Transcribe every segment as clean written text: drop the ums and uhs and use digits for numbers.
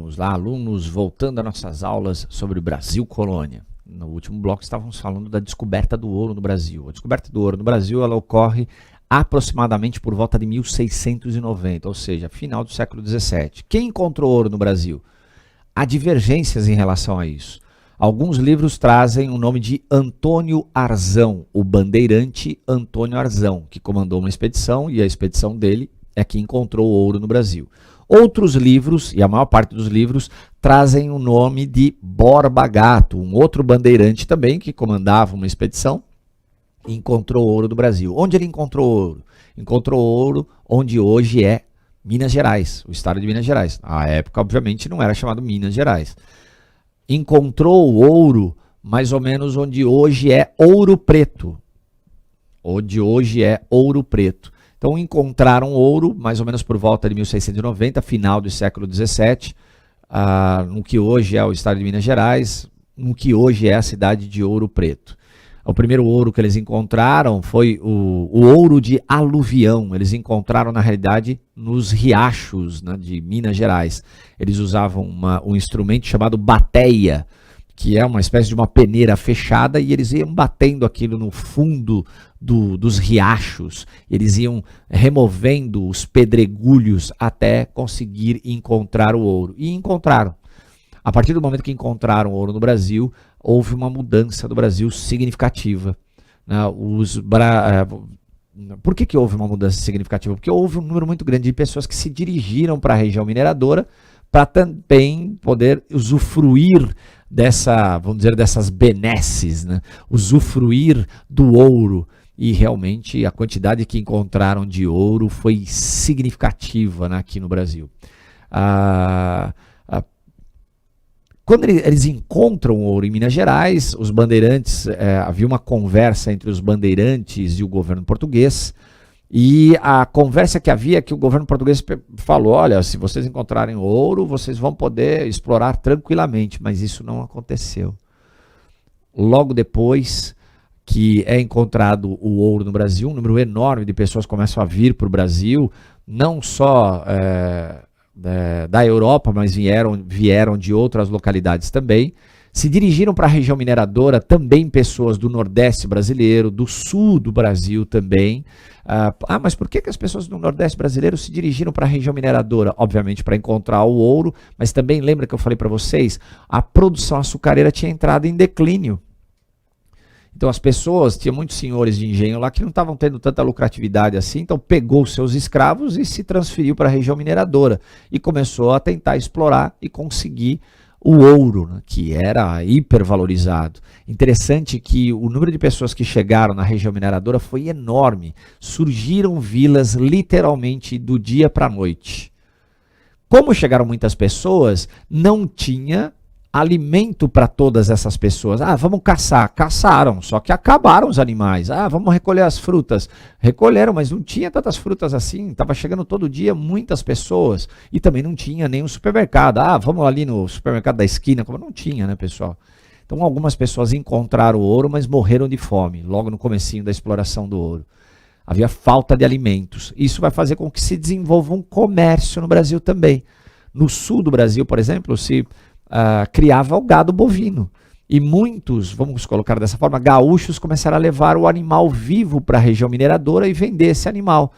Vamos lá, alunos, voltando às nossas aulas sobre o Brasil Colônia. No último bloco estávamos falando da descoberta do ouro no Brasil. A descoberta do ouro no Brasil ela ocorre aproximadamente por volta de 1690, ou seja, final do século XVII. Quem encontrou ouro no Brasil? Há divergências em relação a isso. Alguns livros trazem o nome de Antônio Arzão, o bandeirante Antônio Arzão, que comandou uma expedição e a expedição dele é que encontrou ouro no Brasil. Outros livros, e a maior parte dos livros, trazem o nome de Borba Gato, um outro bandeirante também que comandava uma expedição e encontrou ouro no Brasil. Onde ele encontrou ouro? Encontrou ouro onde hoje é Minas Gerais, o estado de Minas Gerais. Na época, obviamente, não era chamado Minas Gerais. Encontrou ouro mais ou menos onde hoje é Ouro Preto. Onde hoje é Ouro Preto. Então encontraram ouro mais ou menos por volta de 1690, final do século XVII, no que hoje é o estado de Minas Gerais, no que hoje é a cidade de Ouro Preto. O primeiro ouro que eles encontraram foi o ouro de aluvião. Eles encontraram, na realidade, nos riachos, né, de Minas Gerais. Eles usavam um instrumento chamado bateia, que é uma espécie de uma peneira fechada, e eles iam batendo aquilo no fundo dos riachos. Eles iam removendo os pedregulhos até conseguir encontrar o ouro. E encontraram. A partir do momento que encontraram ouro no Brasil, houve uma mudança do Brasil significativa. Por que houve uma mudança significativa? Porque houve um número muito grande de pessoas que se dirigiram para a região mineradora para também poder usufruir vamos dizer, dessas benesses, né? Usufruir do ouro. E realmente a quantidade que encontraram de ouro foi significativa, né, aqui no Brasil. Quando eles encontram ouro em Minas Gerais, os bandeirantes, havia uma conversa entre os bandeirantes e o governo português, e a conversa que havia é que o governo português falou, olha, se vocês encontrarem ouro, vocês vão poder explorar tranquilamente, mas isso não aconteceu. Logo depois que é encontrado o ouro no Brasil, um número enorme de pessoas começam a vir para o Brasil, não só da Europa, mas vieram de outras localidades também, se dirigiram para a região mineradora também pessoas do Nordeste brasileiro, do Sul do Brasil também. Mas por que as pessoas do Nordeste brasileiro se dirigiram para a região mineradora? Obviamente para encontrar o ouro, mas também lembra que eu falei para vocês, a produção açucareira tinha entrado em declínio. Então as pessoas, tinha muitos senhores de engenho lá que não estavam tendo tanta lucratividade assim, então pegou os seus escravos e se transferiu para a região mineradora e começou a tentar explorar e conseguir o ouro, né, que era hipervalorizado. Interessante que o número de pessoas que chegaram na região mineradora foi enorme. Surgiram vilas literalmente do dia para a noite. Como chegaram muitas pessoas, não tinha alimento para todas essas pessoas. Vamos caçar. Caçaram, só que acabaram os animais. Vamos recolher as frutas. Recolheram, mas não tinha tantas frutas assim. Estava chegando todo dia muitas pessoas. E também não tinha nenhum supermercado. Vamos ali no supermercado da esquina. Como não tinha, né, pessoal? Então algumas pessoas encontraram o ouro, mas morreram de fome, logo no comecinho da exploração do ouro. Havia falta de alimentos. Isso vai fazer com que se desenvolva um comércio no Brasil também. No sul do Brasil, por exemplo, se criava o gado bovino. E muitos, vamos colocar dessa forma, gaúchos começaram a levar o animal vivo para a região mineradora e vender esse animal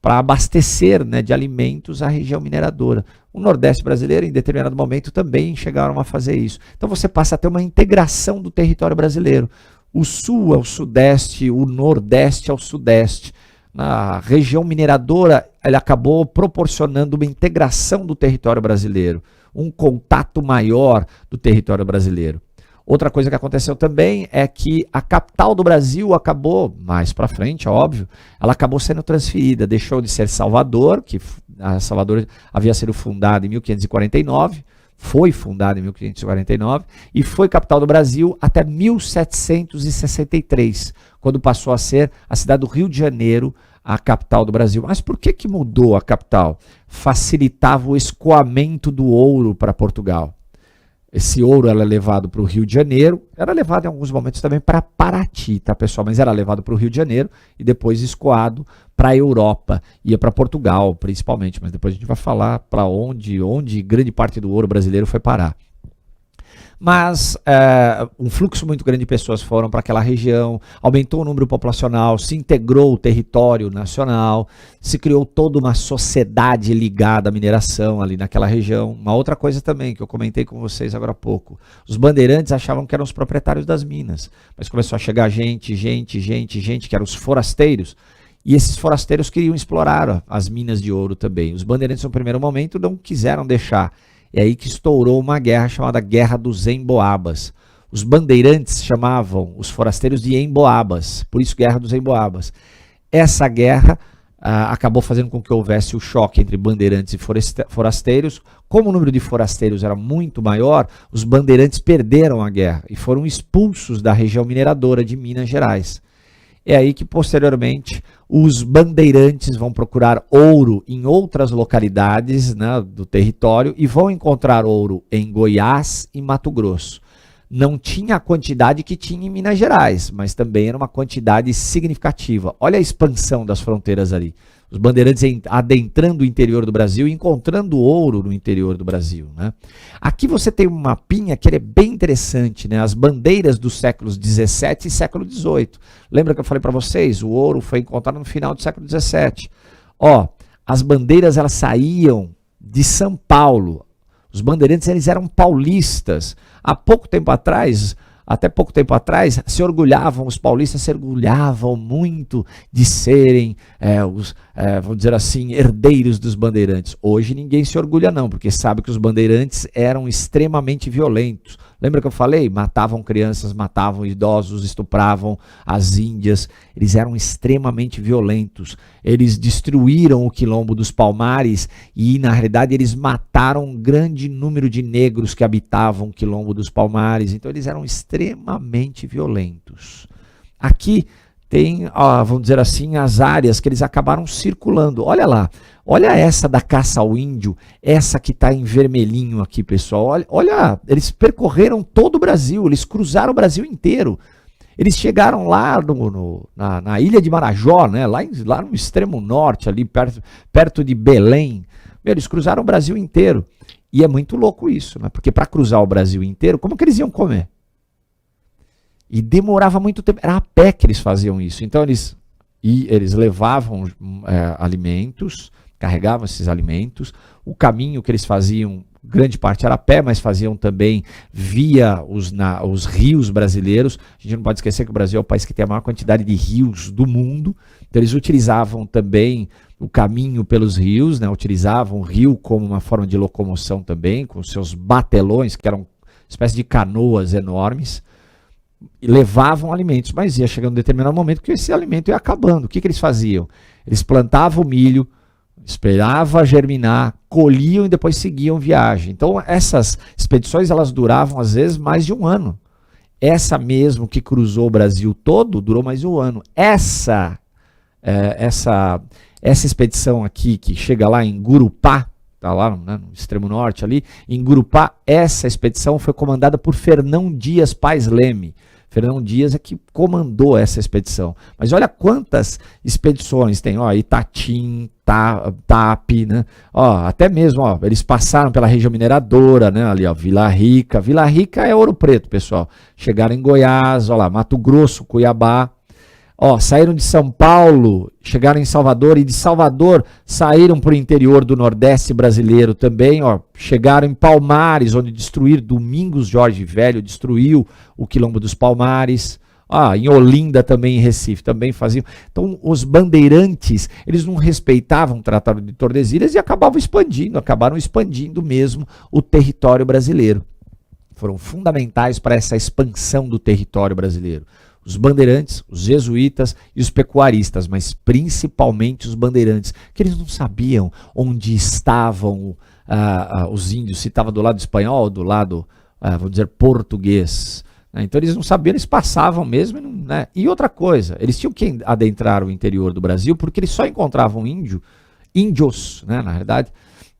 para abastecer, né, de alimentos a região mineradora. O Nordeste brasileiro, em determinado momento, também chegaram a fazer isso. Então você passa a ter uma integração do território brasileiro. O Sul ao Sudeste, o Nordeste ao Sudeste. Na região mineradora, ele acabou proporcionando uma integração do território brasileiro, um contato maior do território brasileiro. Outra coisa que aconteceu também é que a capital do Brasil acabou, mais para frente, óbvio, ela acabou sendo transferida, deixou de ser Salvador, que Salvador havia sido fundada em 1549, foi fundada em 1549, e foi capital do Brasil até 1763, quando passou a ser a cidade do Rio de Janeiro, a capital do Brasil. Mas por que mudou a capital? Facilitava o escoamento do ouro para Portugal. Esse ouro era levado para o Rio de Janeiro, era levado em alguns momentos também para Paraty, tá, pessoal? Mas era levado para o Rio de Janeiro e depois escoado para a Europa, ia para Portugal principalmente, mas depois a gente vai falar para onde grande parte do ouro brasileiro foi parar. Mas um fluxo muito grande de pessoas foram para aquela região, aumentou o número populacional, se integrou o território nacional, se criou toda uma sociedade ligada à mineração ali naquela região. Uma outra coisa também que eu comentei com vocês agora há pouco, os bandeirantes achavam que eram os proprietários das minas, mas começou a chegar gente, que eram os forasteiros, e esses forasteiros queriam explorar as minas de ouro também. Os bandeirantes no primeiro momento não quiseram deixar. É aí que estourou uma guerra chamada Guerra dos Emboabas. Os bandeirantes chamavam os forasteiros de emboabas, por isso Guerra dos Emboabas. Essa guerra acabou fazendo com que houvesse o choque entre bandeirantes e forasteiros. Como o número de forasteiros era muito maior, os bandeirantes perderam a guerra e foram expulsos da região mineradora de Minas Gerais. É aí que, posteriormente, os bandeirantes vão procurar ouro em outras localidades, né, do território e vão encontrar ouro em Goiás e Mato Grosso. Não tinha a quantidade que tinha em Minas Gerais, mas também era uma quantidade significativa. Olha a expansão das fronteiras ali. Os bandeirantes adentrando o interior do Brasil e encontrando ouro no interior do Brasil, né? Aqui você tem um mapinha que ele é bem interessante, né? As bandeiras dos séculos 17 e século 18. Lembra que eu falei para vocês? O ouro foi encontrado no final do século 17. Ó, as bandeiras elas saíam de São Paulo. Os bandeirantes eles eram paulistas. Até pouco tempo atrás, os paulistas se orgulhavam muito de serem vamos dizer assim, herdeiros dos bandeirantes. Hoje ninguém se orgulha não, porque sabe que os bandeirantes eram extremamente violentos. Lembra que eu falei? Matavam crianças, matavam idosos, estupravam as índias. Eles eram extremamente violentos. Eles destruíram o Quilombo dos Palmares e, na realidade, eles mataram um grande número de negros que habitavam o Quilombo dos Palmares. Então, eles eram extremamente violentos. Aqui tem, vamos dizer assim, as áreas que eles acabaram circulando. Olha lá, olha essa da caça ao índio, essa que está em vermelhinho aqui, pessoal. Olha, eles percorreram todo o Brasil, eles cruzaram o Brasil inteiro. Eles chegaram lá na ilha de Marajó, né, lá no extremo norte, ali perto de Belém. Eles cruzaram o Brasil inteiro. E é muito louco isso, né? Porque para cruzar o Brasil inteiro, como que eles iam comer? E demorava muito tempo, era a pé que eles faziam isso. Então eles levavam alimentos, carregavam esses alimentos. O caminho que eles faziam, grande parte era a pé, mas faziam também via os rios brasileiros. A gente não pode esquecer que o Brasil é o país que tem a maior quantidade de rios do mundo. Então eles utilizavam também o caminho pelos rios, né? Utilizavam o rio como uma forma de locomoção também, com seus batelões, que eram uma espécie de canoas enormes. E levavam alimentos, mas ia chegando um determinado momento que esse alimento ia acabando. O que eles faziam? Eles plantavam o milho, esperavam germinar, colhiam e depois seguiam viagem. Então essas expedições elas duravam às vezes mais de um ano. Essa mesmo que cruzou o Brasil todo durou mais de um ano. Essa expedição aqui que chega lá em Gurupá, está lá, né, no extremo norte ali, em Gurupá, essa expedição foi comandada por Fernão Dias Pais Leme. Fernão Dias é que comandou essa expedição. Mas olha quantas expedições tem, ó, Itatim, TAP, né? Ó, até mesmo, ó, eles passaram pela região mineradora, né? Ali, ó, Vila Rica. Vila Rica é Ouro Preto, pessoal. Chegaram em Goiás, ó lá, Mato Grosso, Cuiabá. Ó, saíram de São Paulo, chegaram em Salvador e de Salvador saíram para o interior do Nordeste brasileiro também, ó, chegaram em Palmares, onde destruíram Domingos Jorge Velho, destruiu o Quilombo dos Palmares. Em Olinda também, em Recife, também faziam. Então, os bandeirantes, eles não respeitavam o Tratado de Tordesilhas e acabaram expandindo mesmo o território brasileiro. Foram fundamentais para essa expansão do território brasileiro. Os bandeirantes, os jesuítas e os pecuaristas, mas principalmente os bandeirantes, que eles não sabiam onde estavam os índios, se estava do lado espanhol ou do lado, vamos dizer, português. Né? Então eles não sabiam, eles passavam mesmo. Né? E outra coisa, eles tinham que adentrar o interior do Brasil porque eles só encontravam índios, né, na realidade,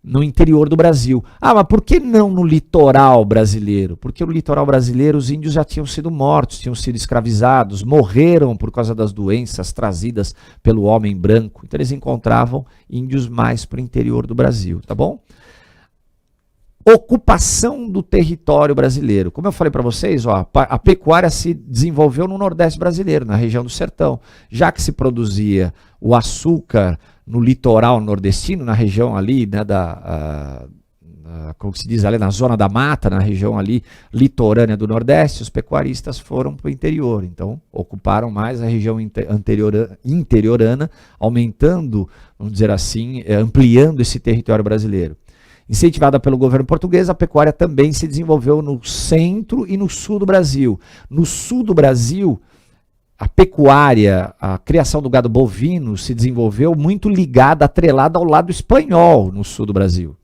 no interior do Brasil. Ah, mas por que não no litoral brasileiro? Porque no litoral brasileiro os índios já tinham sido mortos, tinham sido escravizados, morreram por causa das doenças trazidas pelo homem branco. Então eles encontravam índios mais para o interior do Brasil, tá bom? Ocupação do território brasileiro. Como eu falei para vocês, ó, a pecuária se desenvolveu no Nordeste brasileiro, na região do Sertão. Já que se produzia o açúcar no litoral nordestino, na região ali, né, como se diz ali, na zona da mata, na região ali litorânea do Nordeste, os pecuaristas foram para o interior. Então, ocuparam mais a região interiorana, aumentando, vamos dizer assim, ampliando esse território brasileiro. Incentivada pelo governo português, a pecuária também se desenvolveu no centro e no sul do Brasil. No sul do Brasil, a pecuária, a criação do gado bovino se desenvolveu muito ligada, atrelada ao lado espanhol no sul do Brasil.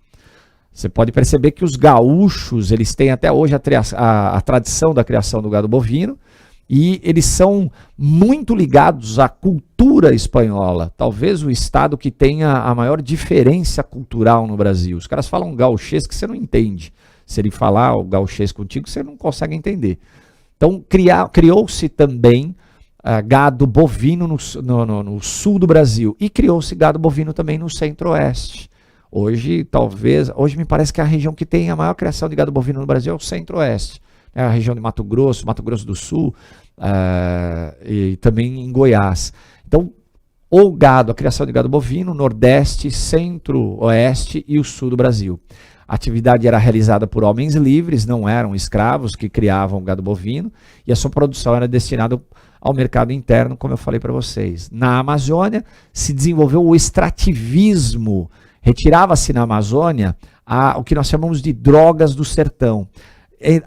Você pode perceber que os gaúchos, eles têm até hoje a tradição da criação do gado bovino, e eles são muito ligados à cultura espanhola. Talvez o estado que tenha a maior diferença cultural no Brasil. Os caras falam gauchês que você não entende. Se ele falar o gauchês contigo, você não consegue entender. Então, criou-se também gado bovino no sul do Brasil. E criou-se gado bovino também no centro-oeste. Hoje me parece que a região que tem a maior criação de gado bovino no Brasil é o centro-oeste. A região de Mato Grosso do Sul, e também em Goiás. Então, a criação de gado bovino, Nordeste, Centro-Oeste e o Sul do Brasil. A atividade era realizada por homens livres, não eram escravos que criavam gado bovino, e a sua produção era destinada ao mercado interno, como eu falei para vocês. Na Amazônia, se desenvolveu o extrativismo, retirava-se na Amazônia o que nós chamamos de drogas do sertão.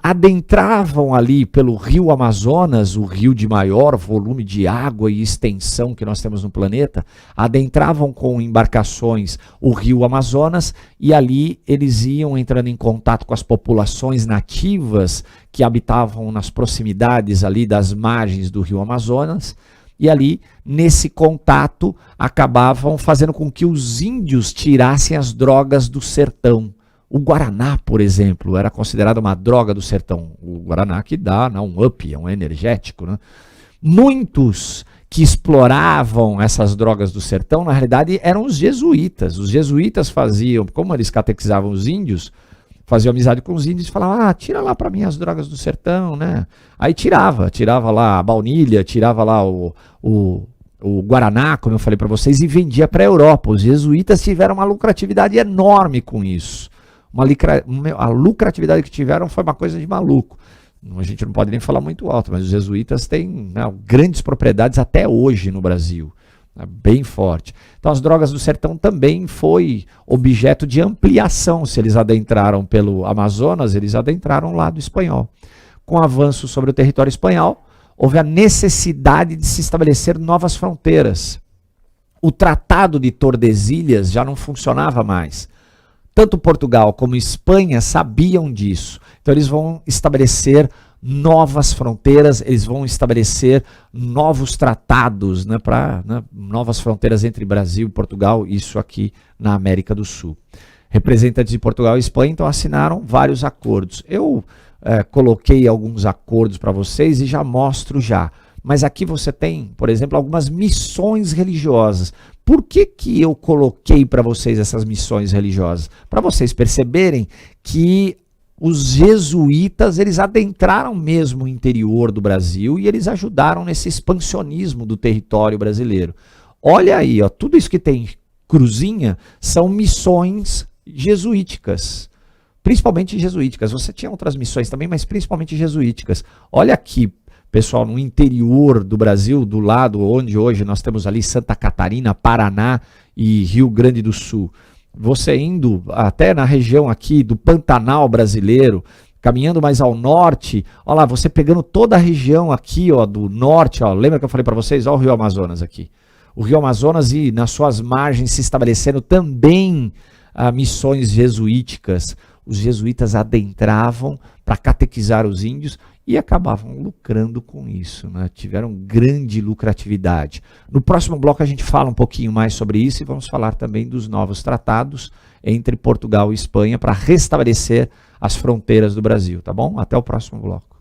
Adentravam ali pelo rio Amazonas, o rio de maior volume de água e extensão que nós temos no planeta, adentravam com embarcações o rio Amazonas e ali eles iam entrando em contato com as populações nativas que habitavam nas proximidades ali das margens do rio Amazonas, e ali, nesse contato, acabavam fazendo com que os índios tirassem as drogas do sertão. O Guaraná, por exemplo, era considerado uma droga do sertão. O Guaraná que dá um up, é um energético. Né? Muitos que exploravam essas drogas do sertão, na realidade, eram os jesuítas. Os jesuítas faziam, como eles catequizavam os índios, faziam amizade com os índios e falavam, tira lá para mim as drogas do sertão, né? Aí tirava lá a baunilha, tirava lá o Guaraná, como eu falei para vocês, e vendia para a Europa. Os jesuítas tiveram uma lucratividade enorme com isso. A lucratividade que tiveram foi uma coisa de maluco. A gente não pode nem falar muito alto, mas os jesuítas têm grandes propriedades até hoje no Brasil, bem forte. Então as drogas do sertão também foi objeto de ampliação. Se eles adentraram pelo Amazonas, eles adentraram lá do espanhol. Com o avanço sobre o território espanhol, houve a necessidade de se estabelecer novas fronteiras. O Tratado de Tordesilhas já não funcionava mais. Tanto Portugal como Espanha sabiam disso. Então eles vão estabelecer novas fronteiras, eles vão estabelecer novos tratados, novas fronteiras entre Brasil e Portugal, isso aqui na América do Sul. Representantes de Portugal e Espanha então assinaram vários acordos. Eu coloquei alguns acordos para vocês e já mostro já. Mas aqui você tem, por exemplo, algumas missões religiosas. Por que eu coloquei para vocês essas missões religiosas? Para vocês perceberem que os jesuítas, eles adentraram mesmo o interior do Brasil e eles ajudaram nesse expansionismo do território brasileiro. Olha aí, tudo isso que tem cruzinha são missões jesuíticas. Principalmente jesuíticas. Você tinha outras missões também, mas principalmente jesuíticas. Olha aqui, pessoal, no interior do Brasil, do lado onde hoje nós temos ali Santa Catarina, Paraná e Rio Grande do Sul. Você indo até na região aqui do Pantanal brasileiro, caminhando mais ao norte, olha lá, você pegando toda a região aqui do norte, lembra que eu falei para vocês? Olha o Rio Amazonas aqui. O Rio Amazonas e nas suas margens se estabelecendo também missões jesuíticas. Os jesuítas adentravam para catequizar os índios e acabavam lucrando com isso, né? Tiveram grande lucratividade. No próximo bloco a gente fala um pouquinho mais sobre isso e vamos falar também dos novos tratados entre Portugal e Espanha para restabelecer as fronteiras do Brasil, tá bom? Até o próximo bloco.